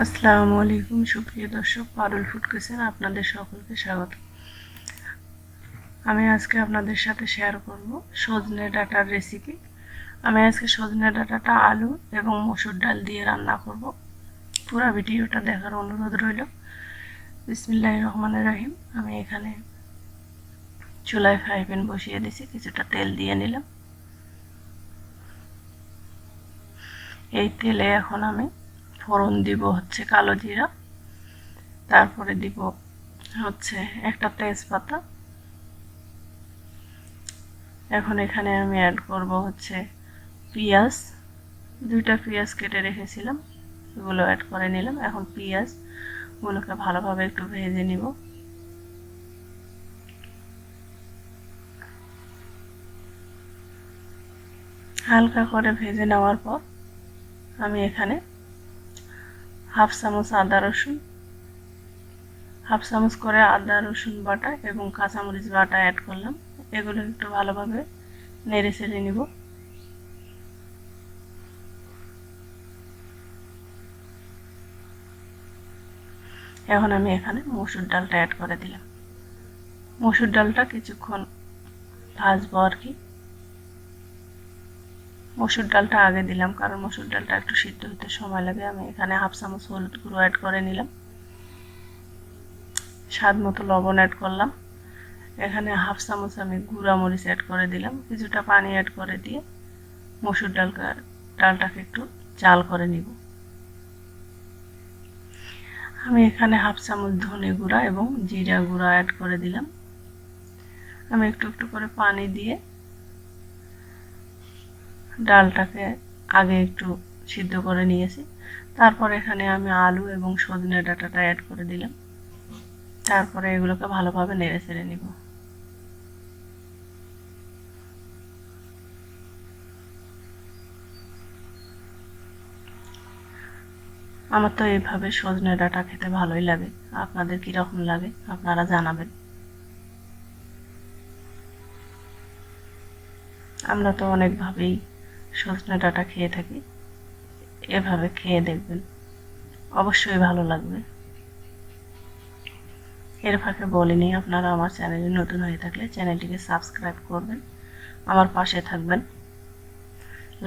আসসালামু আলাইকুম সুপ্রিয় দর্শক, পারুল ফুড কিচেন আপনাদের সকলকে স্বাগত। আমি আজকে আপনাদের সাথে শেয়ার করব সজনে ডাঁটার রেসিপি। আমি আজকে সজনে ডাঁটাটা আলু এবং মসুর ডাল দিয়ে রান্না করব। পুরো ভিডিওটা দেখার অনুরোধ রইল। বিসমিল্লাহির রহমানির রহিম। আমি এখানে চুলায় ফ্রাই প্যান বসিয়ে দিয়েছি, কিছুটা তেল দিয়ে নিলাম। এই তেলে এখন আমি ফোড়ন দিব হচ্ছে কালো জিরা, তারপরে দিব হচ্ছে একটা তেজপাতা। এখন এখানে আমি অ্যাড করব হচ্ছে পেঁয়াজ, দুইটা পেঁয়াজ কেটে রেখেছিলাম, এগুলো অ্যাড করে নিলাম। এখন পেঁয়াজগুলোকে ভালোভাবে একটু ভেজে নিব। হালকা করে ভেজে নেওয়ার পর আমি এখানে হাফ চামচ করে আদা রসুন বাটা এবং কাঁচামরিচ বাটা অ্যাড করলাম। এগুলো একটু ভালোভাবে নেড়ে চেড়ে নিব। এখন আমি এখানে মসুর ডালটা অ্যাড করে দিলাম। মসুর ডালটা কিছুক্ষণ ভাজবো আর কি। মসুর ডালটা আগে দিলাম কারণ মসুর ডালটা একটু সিদ্ধ হতে সময় লাগে। আমি এখানে হাফ চামচ হলুদ গুঁড়ো অ্যাড করে নিলাম, স্বাদ মতো লবণ অ্যাড করলাম। এখানে হাফ চামচ আমি গুঁড়া মরিচ অ্যাড করে দিলাম। কিছুটা পানি অ্যাড করে দিয়ে মসুর ডালটাকে একটু জাল করে নিব। আমি এখানে হাফ চামচ ধনে গুঁড়া এবং জিরা গুঁড়া অ্যাড করে দিলাম। আমি একটু একটু করে পানি দিয়ে ডালটাকে আগে একটু সিদ্ধ করে নিয়েছি। তারপর এখানে আমি আলু এবং সজনে ডাঁটাটা অ্যাড করে দিলাম। তারপরে এগুলোকে ভালোভাবে নেড়ে চেড়ে নিব। আমার তো এইভাবে সজনে ডাঁটা খেতে ভালোই লাগে। আপনাদের কীরকম লাগে আপনারা জানাবেন। আমরা তো অনেকভাবেই সজনে ডাঁটা খেয়ে থাকি, এভাবে খেয়ে দেখবেন, অবশ্যই ভালো লাগবে। এর ফাঁকে বলিনি, আপনারা আমার চ্যানেলে নতুন হয়ে থাকলে চ্যানেলটিকে সাবস্ক্রাইব করবেন, আমার পাশে থাকবেন,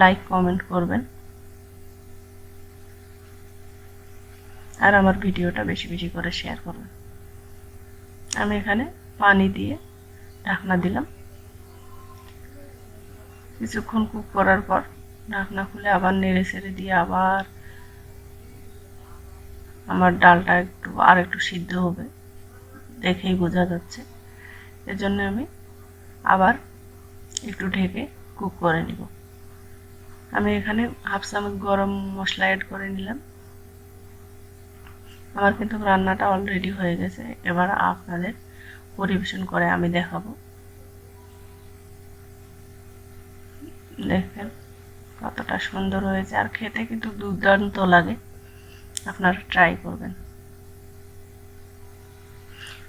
লাইক কমেন্ট করবেন, আর আমার ভিডিওটা বেশি বেশি করে শেয়ার করবেন। আমি এখানে পানি দিয়ে ঢাকনা দিলাম। কিছুক্ষণ কুক করার পর ঢাকনা খুলে আবার নেড়ে চেড়ে দিয়ে আবার আমার ডালটা একটু সিদ্ধ হবে, দেখেই বোঝা যাচ্ছে। এজন্য আমি আবার একটু ঢেকে কুক করে নিব। আমি এখানে হাফ চামচ গরম মশলা অ্যাড করে নিলাম। আমার কিন্তু রান্নাটা অলরেডি হয়ে গেছে। এবার আপনাদের পরিবেশন করে আমি দেখাবো। দেখেন কতটা সুন্দর হয়েছে, আর খেতে কিন্তু দুর্দান্ত লাগে। আপনারা ট্রাই করবেন।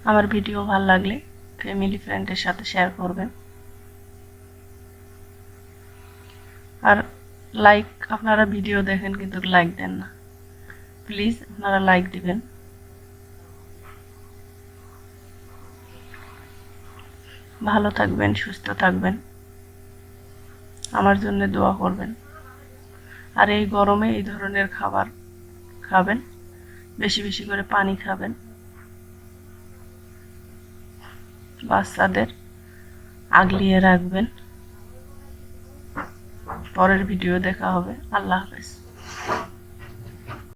আমার ভিডিও ভালো লাগলে ফ্যামিলি ফ্রেন্ডের সাথে শেয়ার করবেন। আর লাইক, আপনারা ভিডিও দেখেন কিন্তু লাইক দেন না, প্লিজ আপনারা লাইক দিবেন। ভালো থাকবেন, সুস্থ থাকবেন, আমার জন্য দোয়া করবেন। আর এই গরমে এই ধরনের খাবার খাবেন, বেশি বেশি করে পানি খাবেন। বাচ্চাদের আগলিয়ে রাখবেন। পরের ভিডিও দেখা হবে। আল্লাহ হাফেজ।